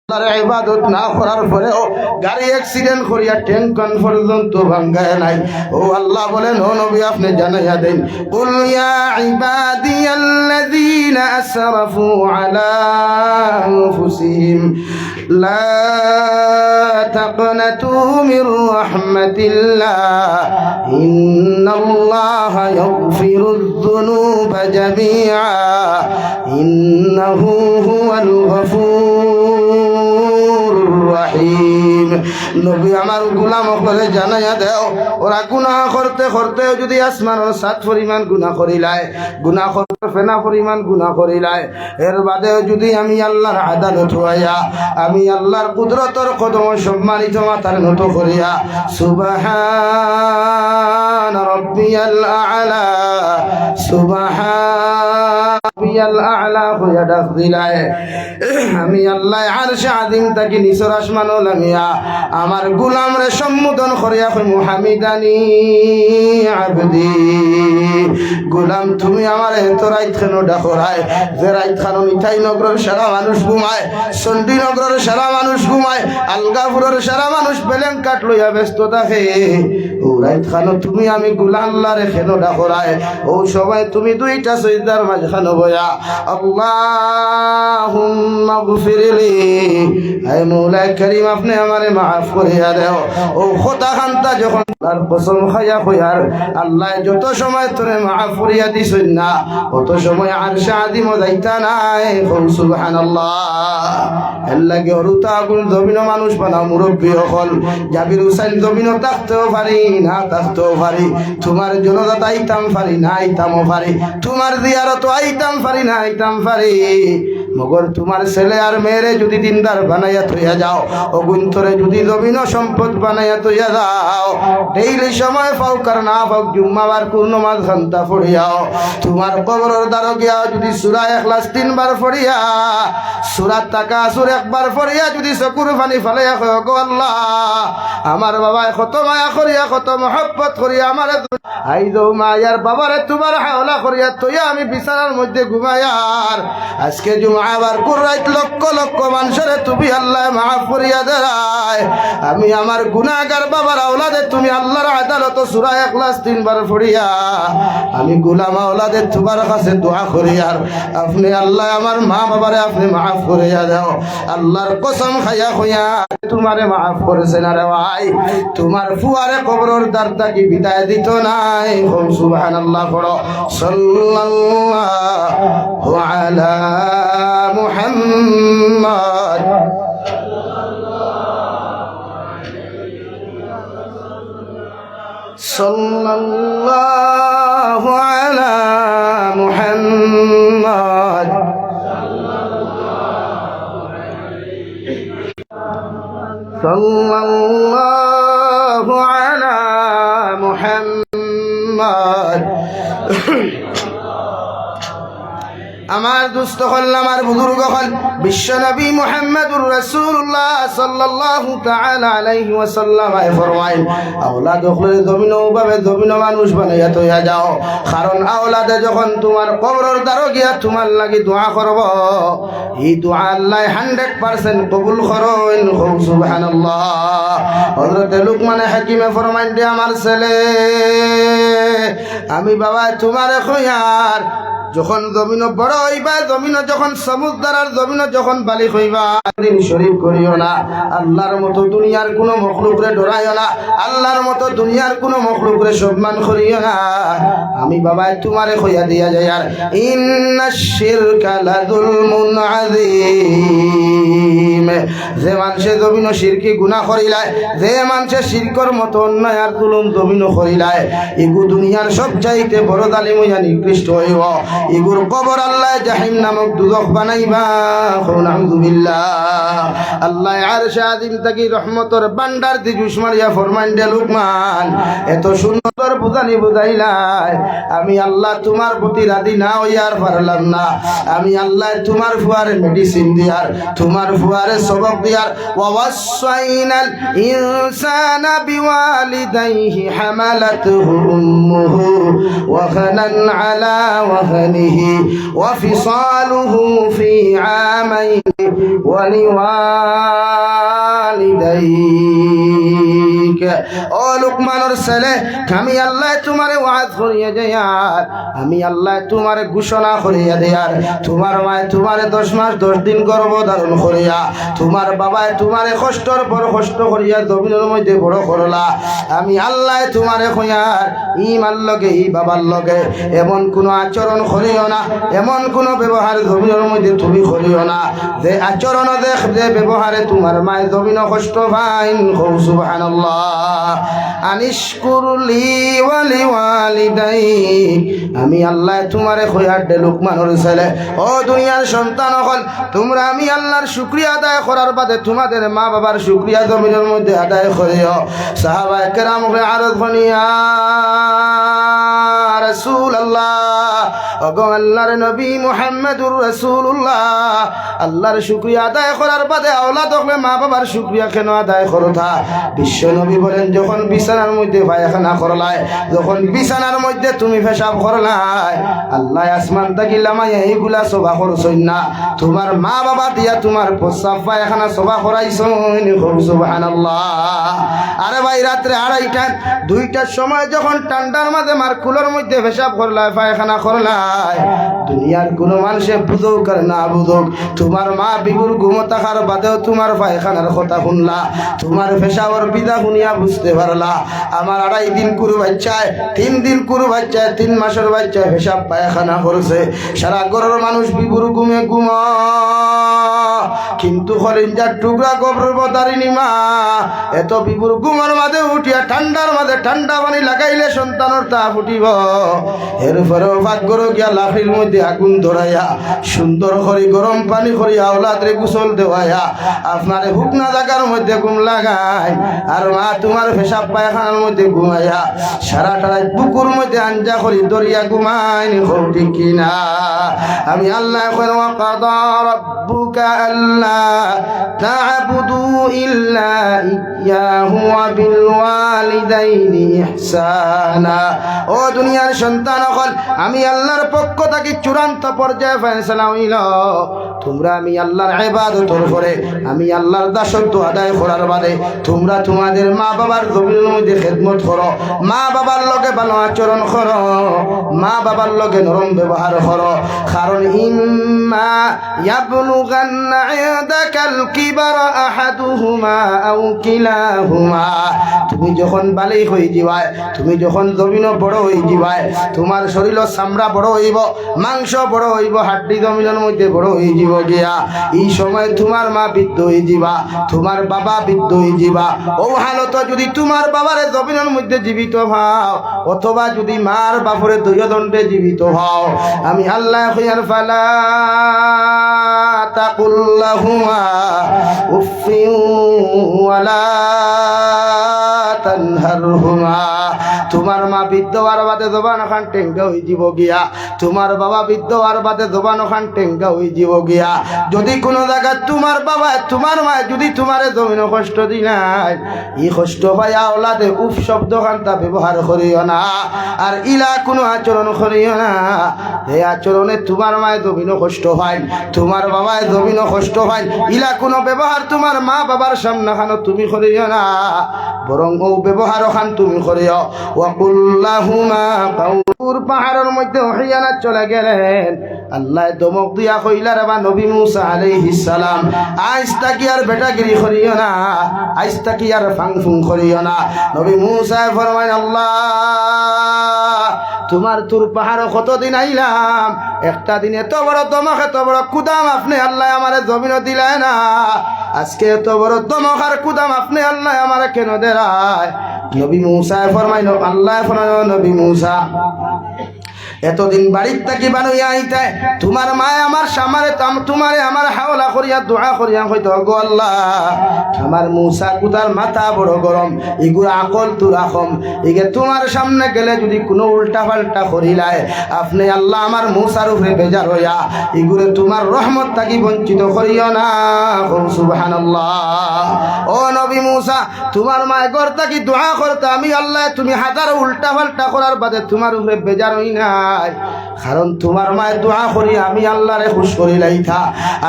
আল্লাহর ইবাদত না করার পরেও গাড়ি অ্যাক্সিডেন্ট করিয়া ট্যাঙ্কন পর্যন্ত ভাঙ্গায় নাই। ও আল্লাহ বলেন, ও নবী আপনি জানাইয়া দেন, কুল ইয়া ইবাদিয়াল্লাযীনা আসরাফু আলা আনফুসিহিম লা তাকনাতু মির রাহমাতিল্লাহ ইন্নাল্লাহা ইয়াগফিরুয যুনুবা জামিআ ইন্নাহু হুয়াল গফুর রহিম। নবী আমার গোলাম করে জানাইয়া দেও, ওরা গুনাহ করতে করতে যদি আসমানের সাত পরিমাণ গুনাহ করিলায়, গুনাহ করতে ফেনা পরিমাণ গুনাহ করিলায়, এর বাদেও যদি আমি আল্লাহর আদালত হইয়া, আমি আল্লাহর কুদরতর কদম সম্মানিত মাথার নত করিয়া সুবহান রাব্বিয়াল আ'লা সুবহান রাব্বিয়াল আ'লা হইয়া ডাক দিলায়, আমি আল্লাহ আরশে আযীম তাকি নিচের আসমানও লামিয়া আমার গোলাম রে সম্বোধন করিয়া কই মুহামিদানি আবদি। গোলাম তুমি আমার এত রাইত কেন ডাকো রায়, যে রাইত খানো মিঠাই নগরের সারা মানুষ ঘুমায়, চণ্ডীনগরের সারা মানুষ ঘুমায়, আলগাপুরের সারা মানুষ বেলেং কাট লইয়া ব্যস্ত থাকে, ও রাইত খানো তুমি আমি গোলাম আল্লাহরে কেন ডাকো রায়? ও সবাই তুমি দুইটা সজদার মাঝখানে বয়া আল্লাহুম্মা গফিরলি, হে মৌলা করিম আপনি আমারে মাফ করিয়া দেও। ও খোদা খান্তা যখন তার কসম খাইয়া কইয়ার আল্লাহ যত সময় তোরে মাফ করিয়া দিছই না, অত সময় আরশে আযীম যাইতা নাই। সুবহানাল্লাহ। এর লাগে হরুতা আগুন জমিন মানুষ বানা মুরব্বী হল জাবির হুসাইন জমিন থাকতেও পারি না থাকতেও পারি, তোমার জনজাত আইতাম পারি না আইতামও পারি, তোমার জিয়ারত আইতাম পারি না আইতাম পারি, মগর তোমার ছেলে আর মেয়েরে যদি দিনদার বানাইয়া থইয়া যাও, অগুন্তরে যদি জমিন সম্পদ বানাইয়া থইয়া যাও, ডেইলি সময় পাও কার না পাও জুম্মাবার কোন নামাজ ঘন্টা পড়িয়াও, তোমার কবরের দ্বারা গিয়া যদি সূরা ইখলাস 3 বার পড়িয়া, সূরা তাকাসুর 1 বার পড়িয়া যদি চকুর পানি ফালাইয়া কয় গো আল্লাহ আমার বাবায় কত মায়া করিয়া কত মহব্বত করিয়া আমারে আইদো মায়ার বাবারে তোমার হাওলা করিয়া থইয়া আমি বিছানার মধ্যে ঘুমায়ার, আজকে জুমাবার কুরাইত লক্ষ লক্ষ মানুষের তুমি আল্লাহ মাফ করিয়া দেয়, আমি আমার গুনাহগার বাবার আওলাদে তুমি আল্লাহর আদালত সূরা ইখলাস 3 বার পড়িয়া আমি গোলাম আওলাদে তোমার কাছে দোয়া করিয়ার আপনি আল্লাহ আমার মা বাবারে আপনি মাফ করিয়া দাও। আল্লাহর কসম খাইয়া কইয়া তোমারে মাফ করেছে না রে ভাই, তোমার ফুয়ারে কবরের দ্বার থেকে বিদায় দিত নাই। সুবহানাল্লাহ পড়ো। সাল্লাল্লাহু আলা মুহাম্মদ সাল্লাল্লাহু আলা মুহাম্মদ সাল্লাল্লাহু আলা মুহাম্মদ। আমার দুস্থ হল আমার বুজুর্গ হল বিশ্ব নবী মুহাম্মদুর রাসূলুল্লাহ সাল্লাল্লাহু তাআলা আলাইহি ওয়াসাল্লাম ফরমায়, আওলাদ হলে জমিন ভাবে জমিন মানুষ বানাইয়া তৈয়া যাও, কারণ আওলাদে যখন তোমার কবরের দ্বারে গিয়া তোমার লাগি দোয়া করব, এই দোয়া আল্লাহ 100% কবুল করেন। সুবহানাল্লাহ। হযরত লুকমান হাকিমে ফরমায় দে আমার ছেলে আমি বাবা তোমারে কইয়ার যখন জমিন বড় হইবা, জমিন যখন সমুদ্র আর জমিন যখন বালিক হইবা, দিন শরীফ করিও না, আল্লাহর মতো দুনিয়ার কোনো মখলুকরে ডরাইও না, আল্লাহর মতো দুনিয়ার কোনো মখলুকরে সম্মান করিও না। আমি বাবা তোমারে কইয়া দিয়া যায় আর ইন্নাশ শিরকা লাযুলমুন আযীম, যে মানুষে জমিন শিরকি গুনাহ করিলায়, যে মানুষে শিরকর মতো অন্যায় আর জুলুম জমিন করিলায়, এগু দুনিয়ার সবচাইতে বড় জালিম হইয়া নিকৃষ্ট হইব, ইগুর কবর আল্লাহ জাহিম নামক দুজখ বানাইবা। আলহামদুলিল্লাহ। আল্লাহ আরশে আযীম তাকি রহমতের ভান্ডার দি জুস মারিয়া ফরমান দে লুকমান এত সুন্দর বুঝানি বুঝাইলাই, আমি আল্লাহ তোমার প্রতি রাজি না হইয়ার পারলাম না, আমি আল্লাহ তোমার ফুয়ারে মেডিসিন দিয়ার, তোমার ফুয়ারে সবক দিয়ার ওয়াসাইনাল ইনসানা বিওয়ালিদাইহি হামালাতুহু উম্মুহু ওয়াহানান আলা ওয়াহানিহি ওয়াফিসালুহু ফি আমাইনি ওয়ালিওয়া বিওয়ালিদাইক। ও লুকমানের ছেলে, আমি আল্লাহ তোমারে ওয়াজ করিয়ে দেয়ার, আমি আল্লাহ তোমারে ঘোষণা করিয়ে দেয়ার, তোমার মায় তোমারে 10 মাস 10 দিন গর্ভধারণ করিয়া, তোমার বাবায় তোমারে কষ্টর পর কষ্ট করিয়া জমিনের মধ্যে বড় করলা। আমি আল্লাহ তোমারে কইয়ার ইমার লগে ই বাবার লগে এমন কোনো আচরণ করিও না, এমন কোনো ব্যবহার জমিনের মধ্যে তুমি করিও না যে আচরণ দেখ যে ব্যবহারে তোমার মায় জমিন কষ্ট পাইন। সুবহানাল্লাহ। আনিশকুরলি ওয়ালি ওয়ালিদাইক। আমি আল্লাহ তোমারে কইয়ার দে লুকমানের ছেলে, ও দুনিয়ার সন্তান হল, তোমরা আমি আল্লাহর শুকরিয়া আদায় করার বাদে তোমাদের মা বাবার শুকরিয়া জমিনের মধ্যে আদায় করিও। সাহাবায়ে কেরামকে আরজ করিয়া রাসূলুল্লাহ, ওগো আল্লাহর নবী মুহাম্মদুর রাসূলুল্লাহ, আল্লাহর শুকরিয়া আদায় করার বাদে আওলাদ হলে মা বাবার শুকরিয়া কেন আদায় করো? থা বিশ্ব নবী বলেন, যখন বিছানার মধ্যে পায়খানা করলাই, যখন বিছানার মধ্যে তুমি পেশাব করলাই, আল্লাহ আসমান থেকে লামাইয়া এইগুলা সভা করছই না, তোমার মা বাবা দিয়া তোমার প্রস্রাব পায়খানা সভা করাইছই। সুবহানাল্লাহ। আরে ভাই, রাত্রে 2:30 2টার সময় যখন ঠান্ডার মাঝে মার কুলোর মধ্যে পেশাব করলাই, পায়খানা করলাই, দুনিয়ার কোনো মানুষে বুঝুক আর না বুঝুক, তোমার মা বিগুর ঘুমো থাকার বাদেও তোমার পায়খানার কথা শুনলা, তোমার পেশাবর বিদা শুনিয়া বুঝতে পারলা। আমার 2.5 দিন কুরু বাচ্চায়, 3 দিন কুরু বাচ্চায়, 3 মাসের বাচ্চায় পেশাব পায়খানা করছে, সারা ঘরের মানুষ বিগুর ঘুমে ঘুম, কিন্তু খলিঞ্জার টুকরা গবর দারিনী মা এত বিপুর ঘুমের মাঝে উঠিয়া ঠান্ডার মাঝে ঠান্ডা পানি লাগাইলে সন্তানের তা ফুটিব। এরপরেও ভাগ্যর গিয়া লাকড়ির মধ্যে আগুন ধরাইয়া সুন্দর করে গরম পানি করিয়া আওলাদরে গোসল দেওয়াইয়া আপনারে হুকনা জায়গার মধ্যে ঘুম লাগায়, আর মা তোমার পেশাব পায়খানার মধ্যে ঘুমাইয়া সারাটা রাত বুকুর মধ্যে আঞ্জা করি দরিয়া ঘুমায়নি। ঠিক কিনা? আমি আল্লাহ ওয়াকাদা রাব্বুকা আল্লা তা'বুদু ইল্লা ইয়াহু ওয়া বিল ওয়ালিদাইনি ইহসানা। ও দুনিয়ার সন্তান হল, আমি আল্লাহর পক্ষ থেকে চূড়ান্ত পর্যায়ে ফয়সালা হইল, তোমরা আমি আল্লাহর ইবাদতের করে আমি আল্লাহর দাসত্ব আদায় করার বাদে তোমরা তোমাদের মা বাবার জমিনের মধ্যে খেদমত করো, মা বাবার লগে ভালো আচরণ করো, মা বাবার লগে নরম ব্যবহার করো। কারণ ইম্মা ইয়াবলুগান্না ইনদাকাল কিবারা আহাদুহুমা আও কিলাহুমা, তুমি যখন বালি হয়ে যাবাই, তুমি যখন জমিন বড় হয়ে যাবাই, তোমার শরীরের চামড়া বড় হইব, মাংস বড় হইব, হাড্ডি জমিনের মধ্যে বড় হয়ে যাব গিয়া, এই সময় তোমার মা বৃদ্ধ হয়ে যাবা, তোমার বাবা বৃদ্ধ হয়ে যাবা। ও হালত যদি তোমার বাবারে জমিনের মধ্যে জীবিত ভাও, অথবা যদি মার বাপরে দণ্ডে জীবিত ভাও, আমি আল্লাহ কইয়ার ফালা তাকুল লাহুমা উফিন ওয়ালা তানহারহুমা, তোমার মা বৃদ্ধ হওয়ার বাদে জবান খান টেঙ্গা হয়ে যাব গিয়া, তোমার বাবা বৃদ্ধ হওয়ার বাদে জবান খান টেঙ্গা হয়ে যাব গিয়া। যদি কোনো জায়গায় তোমার বাবা তোমার মা যদি তোমারে জমিন কষ্ট দিলাই, এই কষ্ট পাইয়া ওলাদে উফ শব্দ খানটা ব্যবহার করিও না, আর ইলা কোনো আচরণ করিও না। এই আচরণে তোমার মায় জমিন কষ্ট হয়, তোমার বাবায় জমিন কষ্ট হয়, ইলা কোনো ব্যবহার তোমার মা বাবার সামনে খানো তুমি করিও না, বরং ও ব্যবহার খান তুমি করিও। ওয়াকুল্লাহুমা কাউর পাহাড়ের মধ্যে ওহিয়ানা চলে গেলেন, আল্লাহ দমক দিয়া কইলার বা নবী মুসা আলাইহিস সালাম, আজ তাকি আর বেটাগিরি করিও না, আজ তাকি আর ফাংফুং করিও না। নবী মুসা ফরমায়, আল্লাহ তোমার তুর পাহাড় কতদিন আইলাম, একটা দিন এত বড় দমক এত বড় কুদাম আপনি আল্লাহ আমারে জমিন দিলায় না, আজকে এত বড় দমক আর কুদাম আপনি আল্লাহ আমারে কেন দেরায়? নবী মুসা ফরমাইল, আল্লাহ ফরমাইল, নবী মুসা এতদিন বাড়ির থাকি বানুইয়া আইতে তোমার মায় আমার সামারে তোমারে আমার হাওলা করিয়া দোয়া করিয়া হইতো, গো আল্লাহ আমার মুসা কুদার মাথা বড় গরম, এগুলো আকল তু রাখম, এগে তোমার সামনে গেলে যদি কোনো উল্টা পাল্টা করিলায় আপনি আল্লাহ আমার মুসার উপরে বেজার হইয়া এগুলো তোমার রহমত থাকি বঞ্চিত করিও না। সুবহানাল্লাহ। ও নবী মূসা তোমার মায়ের গর্তা কি দোয়া করতে আমি আল্লাহ তুমি হাজার উল্টা পাল্টা করার বাদে তোমার উপরে বেজার হই নাই, কারণ তোমার মায়ের দোয়া করি আমি আল্লাহরে খুশ করি লাইথা।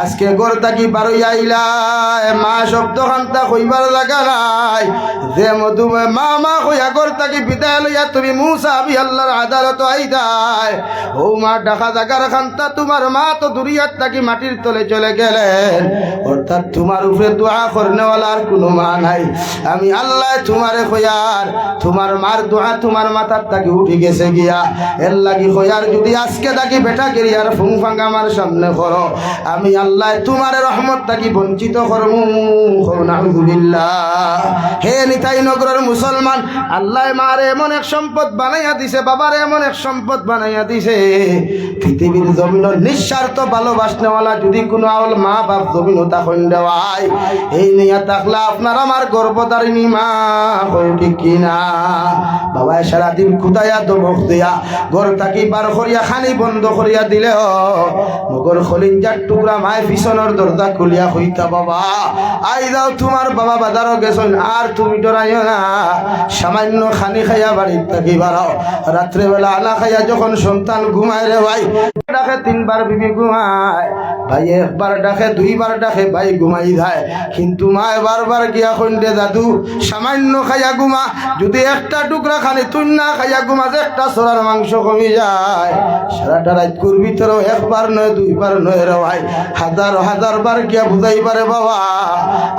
আজকে গর্তা কি বারই আইলাই মা শব্দ খান্তা কইবার লাগা নাই, যে মধুমে মা মা কইয়া গর্তা কি বিদায় লইয়া তুমি মূসা আমি আল্লাহর আদালত আইতাই। ও মা ডাকা জাগার খান্তা তোমার মা তো দুরিয়াত থাকি মাটির তলে চলে গেলেন, অর্থাৎ তোমার উপরে দোয়া করনেওয়ালার কোনো মা নাই। আমি আল্লাহ তোমারে কইয়ার তোমার মার দোয়া তোমার মাথার তাকে উঠে গেছে গিয়া, এর লাগি কইয়ার যদি আজকে তাকি বেটা গেরিয়ার ফুং ফাঙ্গা আমার সামনে করো আমি আল্লাহ তোমার রহমত তাকি বঞ্চিত করমু। নাউযুবিল্লাহ। হে নিতাই নগরের মুসলমান, আল্লাহ মারে এমন এক সম্পদ বানাইয়া দিছে, বাবার এমন এক সম্পদ বানাইয়া দিছে, পৃথিবীর জমিন নিঃস্বার্থ ভালোবাসনেওয়ালা যদি কোনো আওল মা বাপ জমিন তখন দেওয়াই এই নিয়ে থাকলে আপনার আমার গর্ভধারিণী মা ঠিক কিনা। বাবা সারাদিন খুদাইয়া দমক দিয়া ঘর থাকি বার করিয়া খানি বন্ধ করিয়া দিলে মগর খলিঞ্জার টুকরা মায় পিছনের দরজা খুলিয়া হইতা বাবা আই যাও তোমার বাবা বাজারও গেছেন আর তুমি ডরাইও না, সামান্য খানি খাইয়া বাড়ির থাকি বাড়াও। রাত্রেবেলা আনা খাইয়া যখন সন্তান ঘুমায় রে ভাই ডাকে তিনবার বিবি ঘুমায়, ভাই একবার ডাকে দুইবার ডাকে ভাই ঘুমাই যায়, কিন্তু মায় বারবার গিয়া কইন্দে দাদু সামান্য খাইয়া ঘুমা, যদি একটা টুকরা খানি তুই না খাইয়া ঘুমা যে একটা সরার মাংস কমে যায়। সারাটা রাত করবি তোর একবার নয় দুইবার নয় রে ভাই হাজার হাজার বার গিয়া বুঝাই পারে বাবা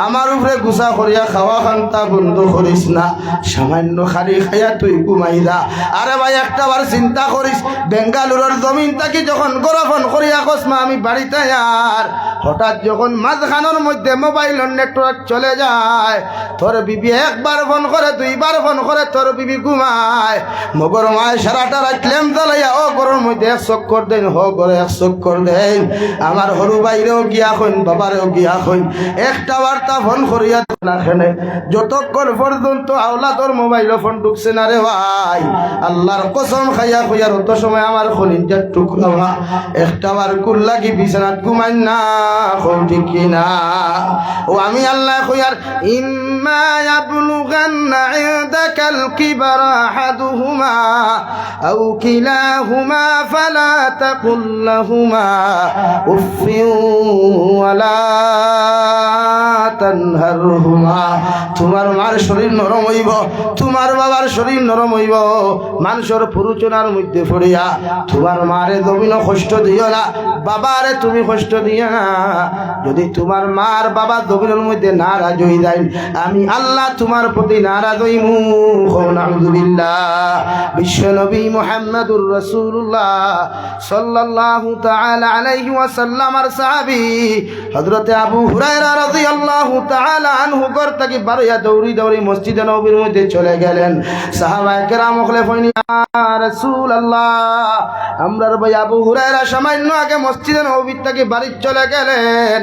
আমার উপরে গুছা করিয়া খাওয়া খান্তা বন্ধ করিস না, সামান্য খালি খাইয়া তুই ঘুমাই যা। আরে ভাই একটা বার চিন্তা করিস বেঙ্গালুরের জমিন থাকি যখন গরফন করিয়া কসমা আমি বাড়িতে আর হঠাৎ যখন মাঝখানোর মধ্যে মোবাইলের নেটওয়ার্ক চলে যায়, তোর বিবি একবার ফোন করে দুইবার ফোন করে তোর বিবি ঘুমায়, মগর মায় সারাটা রাত ল্যাম্প জ্বালাইয়া ও ঘরের মধ্যে এক চক্কর দেন হো ঘরে এক চক্কর দেন। আমার হরু বাইরেও গিয়া হইন বাবারেও গিয়া হইন একটা বার্তা ফোন করিয়া না খেলে যতক্ষণ পর্যন্ত আওলাদর মোবাইল ফোন ঢুকছে না রে ভাই আল্লাহর কসম খাইয়া খুইয়ার অত সময় আমার খলিঞ্জার টুকরা একটা বার কুল লাগি বিছানাত ঘুমাই না ঠিক কিনা। ও আমি আল্লাহ খুইয়ার ইম্মা ইয়াবলুগান্না ইনদাকাল কিবারা আহাদুহুমা আও কিলাহুমা ফালা তাকুল লাহুমা উফিন ওয়ালা তানহারহুমা। তোমার মার শরীর নরম হইব, তোমার বাবার শরীর নরম হইব, মানুষের পুরুচনার মধ্যে পড়িয়া তোমার মারে জমিন কষ্ট দিও না, বাবারে তুমি কষ্ট দিও না। যদি তোমার মার বাবা জমিনের মধ্যে নারাজ হয়ে যায় আমি আল্লাহ তোমার প্রতি নারাজ হইমু। নাউযুবিল্লাহ। বিশ্ব নবী মুহাম্মদুর রাসূলুল্লাহ সাল্লাল্লাহু তাআলা আলাইহি ওয়াসাল্লামের সাহাবী হযরতে আবু হুরায়রা রাদিয়াল্লাহু তাআলা আনহু ঘর থেকে বারইয়া দৌড়ি দৌড়ি মসজিদে নববীর মধ্যে চলে গেলেন। সাহাবায়ে কেরাম বলে কইনি ইয়া রাসূলুল্লাহ আমরার ভাই আবু হুরায়রা সামান্য আগে মসজিদে নববীর থেকে বাড়ি চলে গেলেন,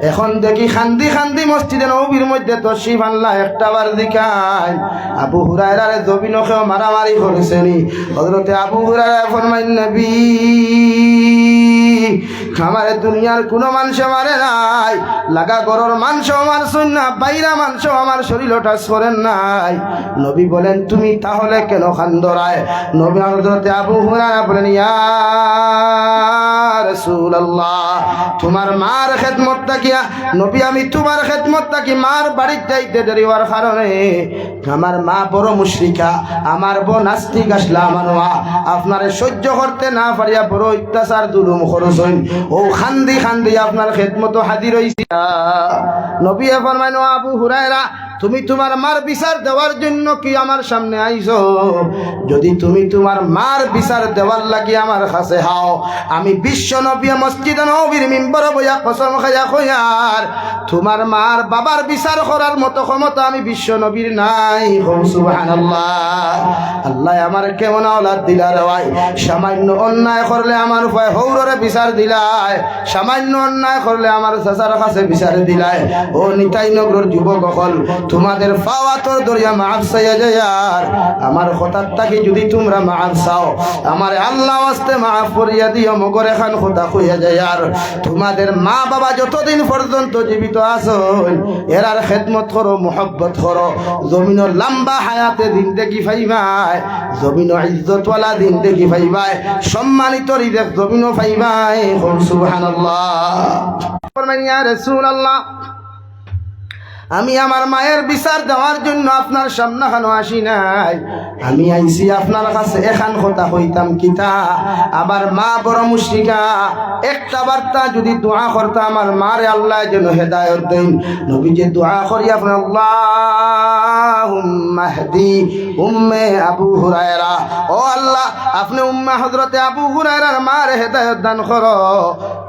এখন দেখি খান্দি খান্দি মসজিদে নববীর মধ্যে তশরিফ আনলা একটা বার দেখাই। আবু হুরায়রার জমিনকেও মারামারি করেছেনি। হযরতে আবু হুরায়রা ফরমাইন নবী আমার দুনিয়ার কোনো মানুষ মারে নাই, লাগা গরর মাংস আমার শূন্য বাইরা মাংস আমার শরীর টাচ করেন নাই। নবী বলেন তুমি তাহলে কেন খান্দরায়? নবী হযরতে আবু হুরায়রা বলেন ইয়া রাসূলুল্লাহ তোমার মার খেদমত তাকিয়া নবী আমি তোমার খেদমত তাকি মার বাড়িতে যাইতে দেরি হওয়ার কারণে আমার মা বড় মুশরিকা, আমার বউ নাস্তিক আসলা মানুয়া আপনারে সহ্য করতে না পারিয়া বড় অত্যাচার জুলুম খরচ হইন ও খান্দি খান্দি আপনার খেদমত হাজির হইছি। নবী ফরমাইন আবু হুরায়রা তুমি তোমার মার বিচার দেওয়ার জন্য কি আমার সামনে আইছো? যদি তুমি তোমার মার বিচার দেওয়ার লাগি আমার কাছে হাও আমি বিশ্ব নবী মসজিদে নববীর মিম্বরে বইয়া কসম খাইয়া কইয়ার তোমার মার বাবার বিচার করার মতো ক্ষমতা আমি বিশ্ব নবীর নাই। সুবহানাল্লাহ। আল্লাহ আমার কেমন আওলাদ দিলা রে ভাই, সামান্য অন্যায় করলে আমার উপায় হৌররে বিচার দিলায়, সামান্য অন্যায় করলে আমার চাচার কাছে বিচার দিলায়। ও নিতাই নগরের যুবক হল তোমাদের পাওয়া তোর দরিয়া মাফ চাইয়া যায় আর আমার হঠাৎ থাকি যদি তোমরা মাফ চাও আমার আল্লাহ আস্তে মাফ করিয়া দিও মগর এখন কথা কইয়া যায় আর তোমাদের মা বাবা যতদিন পর্যন্ত জীবিত জীবিত আছো এরার খেদমত করো, মোহব্বত করো, জমিনের লম্বা হায়াতে জিন্দেগি পাইবাই, জমিনের ইজ্জতওয়ালা জিন্দেগি পাইবাই, সম্মানিত রিজেক জমিনও পাইবাই। সুবহানাল্লাহ। ফরমান ইয়া রাসূলুল্লাহ, আমি আমার মায়ের বিচার দেওয়ার জন্য আপনার সামনে খানো আসি নাই, আমি আইছি আপনার কাছে এখান কথা হইতাম কিতা। আবার মা বড় মুশরিকা, একটা বার্তা যদি দোয়া করতে আমার মারে আল্লাহ যেন হেদায়ত দেন। নবী যে দোয়া করি আপনার আল্লাহুম্মা হদি উম্মে আবু হুরায়রা, ও আল্লাহ আপনি উম্মে হযরতে আবু হুরায়রার মারে হেদায়ত দান করো।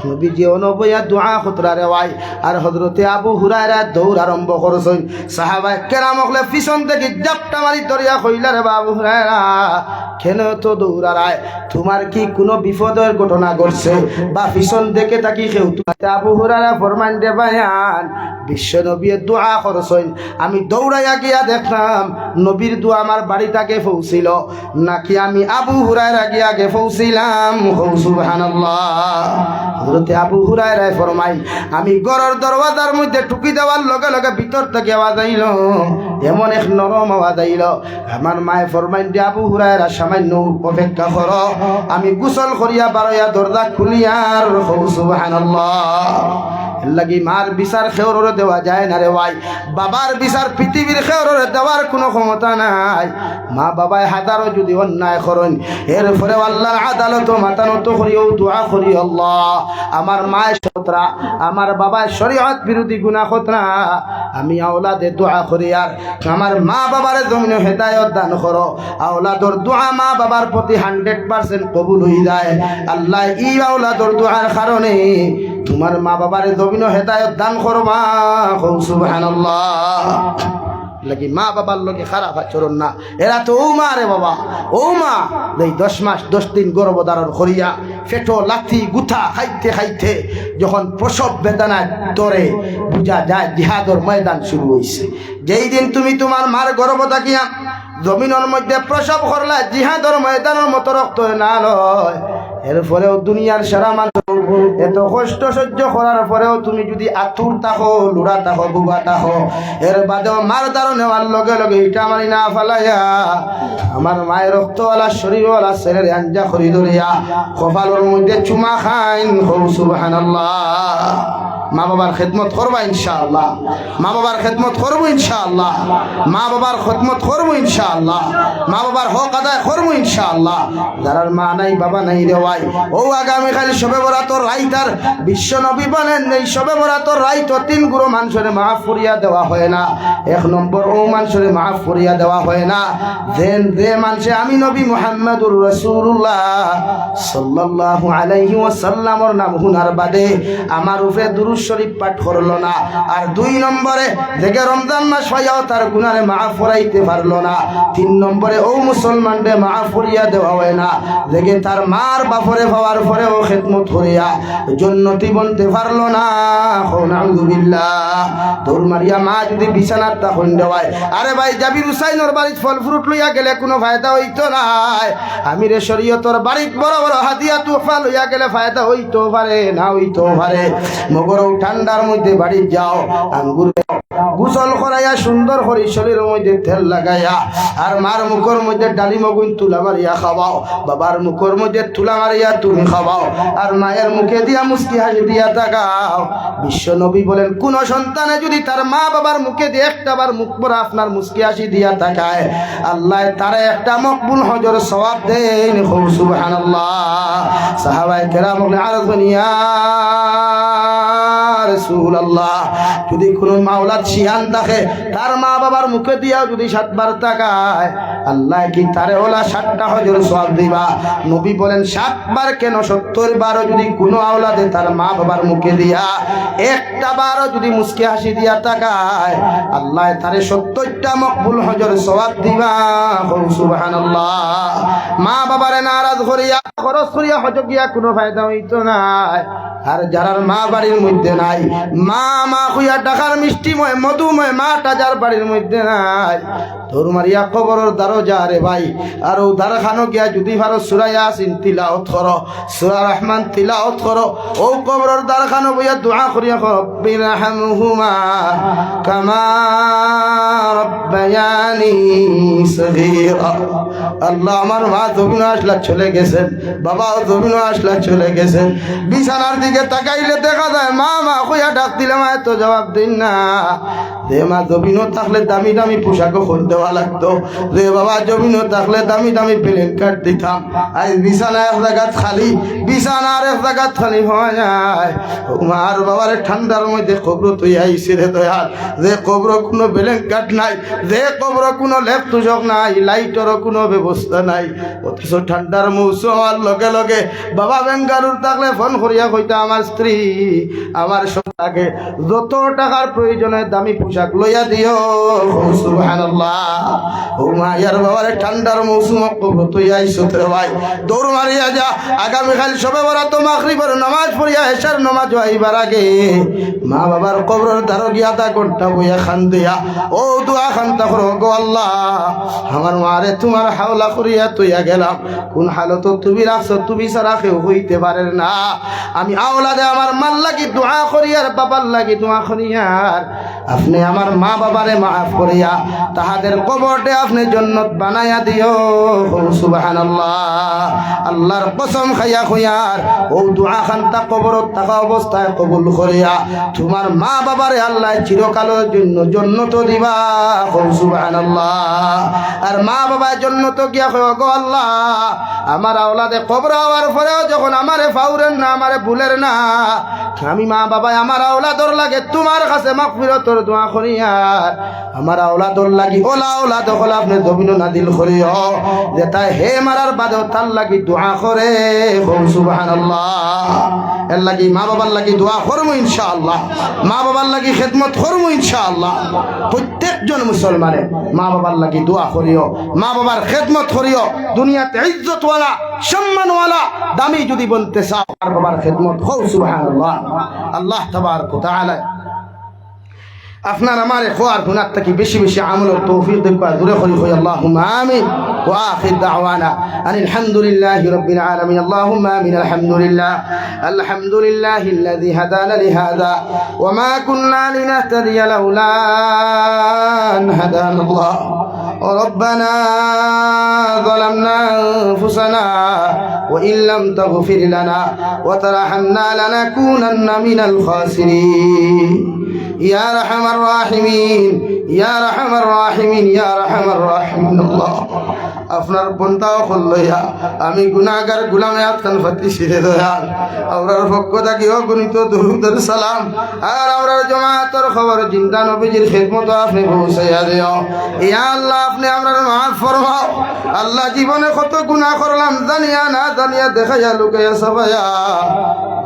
নবী যে অনবয়া দোয়া খুতরা রেওয়াই আর হযরতে আবু হুরায়রা দৌড় আরম্ভ করছেন। সাহাবায়ে কেরাম হলে পিছন থেকে জাপটা মারি দরিয়া কইলা, রে আবু হুরায়রা কেন তো দৌড়ায়, তোমার কি কোনো বিপদের ঘটনা ঘটছে বা পিছন দেখে তাকি কেউ? আবু হুরায়রা ফরমান দে বায়ান, বিশ্ব নবীর দোয়া করছেন, আমি দৌড়াইয়া গিয়া দেখলাম নবীর দোয়া আমার বাড়িটাকে পৌঁছিল নাকি আমি আবু হুরায়রা গিয়া গে পৌঁছিলাম। সুবহানাল্লাহ। হযরতে আবু হুরায়রা ফরমাই, আমি ঘরের দরওয়াজার মধ্যে টুকি দেওয়ার লগে লগে ভিতর থেকে আওয়াজ আইল, এমন এক নরম আওয়াজ আইল। আমার মায়ে ফরমাইন যে আবু হুরায়রা সামান্য অপেক্ষা করো, আমি গোসল করিয়া বারোয়া দরজা খুলিয়ার। সুবহানাল্লাহ। লাগি মার বিচার খেওরে দেওয়া যায় না রে ভাই, বাবার বিচার পৃথিবীর খেওরে দেওয়ার কোনো ক্ষমতা নাই। মা বাবায় হাজারো যদি অন্যায় করেন, এরপরে আল্লাহর আদালত মাথা নত করিও দোয়া করি, আল্লাহ আমার মায়ের সতরা, আমার বাবার শরীয়ত বিরোধী গুনাহ খতরা, আমি আওলাদে দোয়া করি আর আমার মা বাবার জমিনে হেদায়ত দান করো। আওলাদর দোয়া মা বাবার প্রতি 100% কবুল হয়ে যায়। আল্লাহ ই আওলাদর দোয়ার কারণে তোমার মা বাবার জমিনে হেদায়ত দান করবা। সুবহানাল্লাহ। লাগি মা বাবার লোকে খারাপ আচরণ না, এরা তো ও মা রে বাবা, ও মা এই 10 মাস 10 দিন গর্ভধারণ করিয়া ফেটো লাথি গুথা খাইতে খাইতে যখন প্রসব বেদনায় ধরে বুঝা যায় জিহাদর ময়দান শুরু হয়েছে। যেই দিন তুমি তোমার মার গর্ভ থাকিয়া জমিনের মধ্যে প্রসব করলা, জিহাদর ময়দানের মতো রক্ত না লয়। এরপরেও দুনিয়ার সারা মানুষ এত কষ্ট সহ্য করার পরেও তুমি যদি আতুর থাকো, লুড়া থাকো, বুবা থাকো, এর বাদেও মার দ্বারা নেওয়ার লগে লগে ইটা মারি না ফালাইয়া আমার মায়ের রক্তওয়ালা শরীরওয়ালা ছেলের আঞ্জা করি ধরিয়া কপালের মধ্যে চুমা খাইন। সুবহানাল্লাহ। মা বাবার খেদমত করবা ইনশাআল্লাহ, মা বাবার খেদমত করবো ইনশাআল্লাহ, মা বাবার খেদমত করবো ইনশাআল্লাহ, মা বাবার হক আদায় করবো ইনশাআল্লাহ। যারার মা নাই বাবা নাই রে ভাই, ও আগামীকাল শবে বরাতর রাইতার বিশ্ব নবী বলেন, এই শবে বরাতর রাইত 3 গুরু মানুষের মাফ করিয়া দেওয়া হয় না। 1 নম্বর ও মানুষের মাফ করিয়া দেওয়া হয় না যে মানুষে আমি নবী মুহাম্মদুর রাসূলুল্লাহ সাল্লাল্লাহু আলাইহি ওয়াসাল্লামর নাম হুনার বাদে আমার উপরে দুরূদ শরীফ পাঠ করলো না। আর 2 নম্বরে দেখে রমজান মাস পাইয়াও তার গুনারে মাফ করাইতে পারলো না। 3 নম্বরে ও মুসলমানরে মাফ করিয়া দেওয়া হয় না দেখে তার মার বাপরে পাওয়ার পরেও খেদমত করিয়া জান্নাতি বনতে পারলো না। আলহামদুলিল্লাহ। তোর মারিয়া মা যদি বিছানার তখন দেওয়ায়, আরে ভাই জাবির হুসাইনের বাড়ির ফল ফ্রুট লইয়া গেলে কোনো ফায়দা হইতো নাই। আমিরে শরীয়তর বাড়ির বড় বড় হাদিয়া তোফা লইয়া গেলে ফায়দা হইতো পারে না হইতো পারে। মগর ঠান্ডার মধ্যে বাড়ি যাও, আঙ্গুর গোসল করাইয়া সুন্দর করে শরীরের মধ্যে তেল লাগাইয়া আর মার মুখের মধ্যে ডালিম গুণ তুলা মারিয়া খাওয়াও, বাবার মুখের মধ্যে তুলা মারিয়া তুমি খাওয়াও, আর মায়ের মুখে দিয়া মুস্কি হাসি দিয়া তাকাও। বিশ্ব নবী বলেন, কোন সন্তানে যদি তার মা বাবার মুখে দিয়ে একটাবার মুখ পরা আপনার মুস্কি হাসি দিয়া তাকায়, আল্লাহ তারে একটা মকবুল হজর সওয়াব দেন। সুবহানাল্লাহ। সাহাবায়ে কেরাম বলেন, আরজ বনিয়া রাসূলুল্লাহ, যদি কোনো মাওলাদ শিয়ান থাকে তার মা বাবার মুখে দিয়াও যদি 7 বার তাকায়, আল্লাহ কি তারে ওলা 7টা হজর সওয়াব দিবা। নবী বলেন 7 বার কেন 70 বারও যদি কোনো আওলাদে তার মা বাবার মুখে দিয়া একটা বারও যদি মুস্কি হাসি দিয়া তাকায়, আল্লাহ তারে 70টা মকবুল হজর সওয়াব দিবা। সুবহানাল্লাহ। মা বাবারে নারাজ করিয়া খরচ করিয়া হজ গিয়া কোনো ফায়দা হইতো না। আর যারার মা বাড়ির মধ্যে নাই মা মা খুইয়া ডাকার মিষ্টিময় মধুময় মাটা যার বাড়ির মধ্যে নাই তোর মারিয়া কবরের দ্বারও যা রে ভাই আর ও দ্বার খানো গিয়া যদি ভারো সূরা ইয়াসিন তিলাওয়াত করো সূরা রহমান তিলাওয়াত করো ও কবরের দ্বার খানো বইয়া দোয়া করিয়া রব্বির হামহুমা কামা রব্বায়ানি সগীরা। আল্লাহ আমার মা জমিন আসলা চলে গেছেন, বাবাও জমিন আসলা চলে গেছেন, বিছানার দিকে তাকাইলে দেখা যায় মা মা কইয়া ডাক দিলে মা তো জবাব দিন না। রে মা জমিনও থাকলে দামি দামি পোশাকও খোল দেওয়া লাগতো, রে বাবা জমিনও থাকলে দামি দামি প্লেনকার্ড দিতাম। আজ বিছানা এক জায়গাত খালি, বিছানার এক জায়গাত খালি হওয়া যায়। মা আর বাবার ঠান্ডার মধ্যে কবর তুই আইসি রে দয়াল, যে কবর কোনো প্লেনকার্ড নাই, যে কবর কোনো লেপ তুষক নাই, লাইটেরও কোনো ব্যবস্থা নাই, অথচ ঠান্ডার মৌসুম হওয়ার লগে লগে বাবা বেঙ্গালুর থাকলে ফোন করিয়া কইতা আমার স্ত্রী আমার সন্তানকে যত টাকার প্রয়োজনে দামি পোশাক লইয়া দিও। সুবহানাল্লাহ। ও মা ইয়ার বাবার ঠান্ডার মৌসুম কবর তুই আইসো রে ভাই, দৌড় মারিয়া যা। আগামীকাল সবে বরাত মাগরিবের নামাজ পড়িয়া এশার নামাজ আইবার আগে মা বাবার কবরের দ্বারো গিয়া তা ঘন্টা বইয়া খান দিয়া ও দোয়া খান্তা করো, গো আল্লাহ আমার মারে তোমার হাওলা করিয়া তুইয়া গেলাম, কোন হালত তুমি রাখছো, তুমি ছাড়া কেউ হইতে পারে না। আমি আওলাদে আমার মার লাগি দোয়া করিয়ার বাবার লাগি দোয়া করিয়ার আপনি আমার মা বাবারে মাফ করিয়া তাহাদের কবরটে আপনি জান্নাত বানাইয়া দিও। সুবহানাল্লাহ। আল্লাহর কসম খাইয়া খুইয়ার ও দোয়া খান্তা কবরত থাকা অবস্থায় কবুল করিয়া তোমার মা বাবারে আল্লাহ চিরকালের জন্য জান্নাত দিবা। সুবহানাল্লাহ। আর মা বাবার জন্য তো গিয়া কয়, গো আল্লাহ আমার আওলাদে কবর হওয়ার পরেও যখন আমারে ফাউরেন না, আমারে ভুলের না, আমি মা বাবা আমার আওলাদর লাগে তোমার কাছে মাগফিরাতর দোয়া করিয়ার আমার আওলাদর লাগি ওলা আওলাদ হল আপনি জমিন নাদিল করিও, যে তাই হে মারার বাদেও তার লাগি দোয়া করে। সুবহানাল্লাহ। এর লাগি মা বাবার লাগি দোয়া করবো ইনশাআল্লাহ, মা বাবার লাগি খেদমত করবো ইনশাআল্লাহ। প্রত্যেকজন মুসলমানে মা বাবার লাগি দোয়া করিও, মা বাবার খেদমত করিও। দুনিয়াতে ইজ্জতওয়ালা সম্মানওয়ালা দামি যদি বলতে চাও মা বাবার খেদমত হও। সুবহানাল্লাহ। আল্লাহ তাবারক ওয়া তাআলা আপনার আমার খোয়ার গুনার থেকে বেশি বেশি আমলের তৌফিক দিবা, দূরে করি হই আল্লাহুম্মা আমিন। ওয়া আখির দাওয়ানা আনিল হামদুলিল্লাহি রাব্বিল আলামিন। আল্লাহুম্মা আমিন। আলহামদুলিল্লাহিল্লাযী হাদানা লিহাযা ওয়া মা কুন্না লিনাহতাদিয়া লাউলা আন হাদানাল্লাহ। ربنا ظلمنا أنفسنا وإن لم تغفر لنا وترحمنا لنكونن من الخاسرين يا أرحم الراحمين يا أرحم الراحمين يا أرحم الراحمين। الله আপনার বন্দাও হল্লইয়া আমি গুনাহগার গোলামে আতকান ফাতি শিরে দয়াল আমরার পক্ষ থেকে অগণিত দরুদের সালাম আর আমরার জামাতের খবর জিন্দা নবীজির খিদমত আপনি পৌঁছাইয়া দিও। ইয়া আল্লাহ আপনি আমরার মাফ ফরমাও। আল্লাহ জীবনে কত গুনাহ করলাম জানিয়া না জানিয়া দেখাইয়া লুকাইয়া সবাইয়া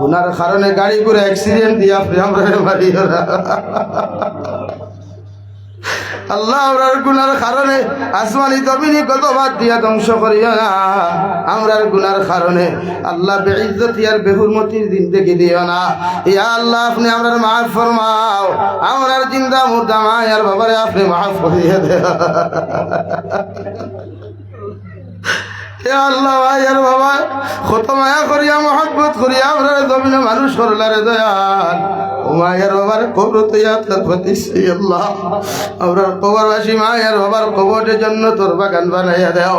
গুনার কারণে গাড়ি ঘুরে অ্যাক্সিডেন্ট দিয়া আপনি আমরার মারিও না। আল্লাহ আমরার গুনার কারণে আসমানি জমিনি গজবাদ দিয়া ধ্বংস করিয়া না। আমরার গুনার কারণে আল্লাহ বেইজ্জতি আর বেহুরমতির জিন্দেগি দিও না। ইয়া আল্লাহ আপনি আমরার মাফ ফরমাও। আমরার জিন্দা মুর্দা মা আর বাবারে আপনি মাফ করিয়া দেও। আল্লাহ ভাই আর বাবা কত মায়া করিয়া মহব্বত করিয়া আমরা জমিনে মানুষ করলারে দয়াল ও মায়ের বাবার কবর তৈরি আল্লাহ আমরা কবরবাসী মায়ের বাবার কবরের জন্য তোর বাগান বানাইয়া দেও।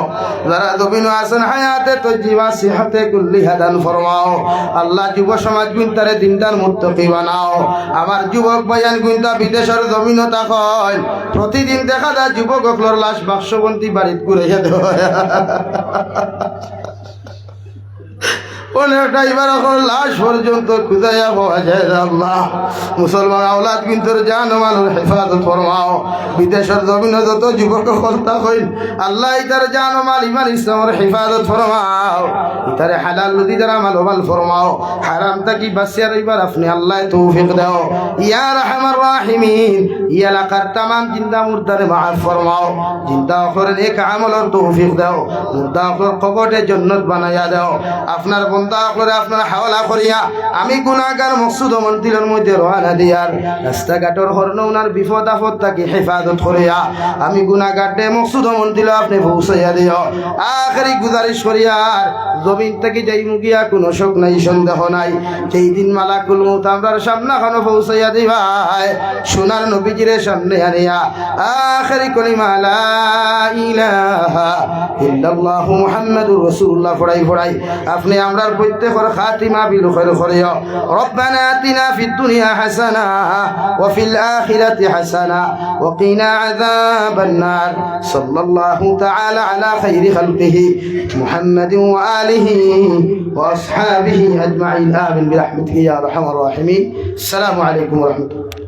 যারা জমিন আছেন হায়াতে তো জীবা সিহাতে কুল্লি হাদান ফরমাও। আল্লাহ যুব সমাজ গুনতারে দিনদার মুত্তাকি বানাও। আমার যুবক ভাইয়ান গুনতা বিদেশের জমিনও তাকয় প্রতিদিন দেখা যায় যুবক অকলর লাশ বাক্সবন্তি বাড়িত ঘুরাইয়া দেওয়া। অনেকটা এবার এখন লাশ পর্যন্ত খুঁজাইয়া পাওয়া যায় না। আল্লাহ মুসলমান আওলাদ কিন্তু জান মালের হেফাজত ফরমাও। বিদেশের জমিনে যত যুবক হত্যা হইল আল্লাহ ইতার জান মাল ইমান ইসলামের হেফাজত ফরমাও। ইতারে হালাল নদী দ্বারা মাল ফরমাও। হারাম থাকি বাঁচিয়া রইবার আপনি আল্লাহ তৌফিক দাও। ইয়া রাহমার রাহিমিন ইয়া এলাকার তামাম জিন্দা মুর্দারে মাফ ফরমাও। জিন্দা করেন এক আমলের তৌফিক দাও। মুর্দা কবরে জান্নাত বানাইয়া দাও। আপনার বন্দা করে আপনার হাওলা করিয়া আমি গুনাহগার মকসুদ মন্দিরের মধ্যে রওনা দিয়ার রাস্তাঘাটের হরণ ওনার বিপদ আপদ তাকে হেফাজত করিয়া আমি গুনাহগারটে মকসুদ মন্দির আপনি পৌঁছাইয়া দিও আখেরি গুজারিশ করিয়ার জমিন থেকে যাই মুগিয়া কোনো শোক নাই সন্দেহ নাই যেই দিন মালাকুল মউত আমরার সামনে খানো পৌঁছাইয়া দিবাই সোনার নবীজির সামনে আনিয়া আখেরি কলিমা লা ইলাহা ইল্লাল্লাহ মুহাম্মাদুর রাসূলুল্লাহ পড়াই আপনি আমরার প্রত্যেকের খাতিমা বিল খায়র করিও রব্বানা আতিনা ফিদ দুনিয়া হাসানা ওয়া ফিল আখিরাতি হাসানা ওয়া কিনা আযাবান নার সাল্লাল্লাহু তাআলা আলা খাইরি খালকিহি মুহাম্মাদিন ওয়া আলিহি ওয়া আসহাবিহি আজমাইন আমিন বিরহমাতিকা ইয়া আরহামার রাহিমিন আসসালামু আলাইকুম ওয়া রাহমাতুল্লাহ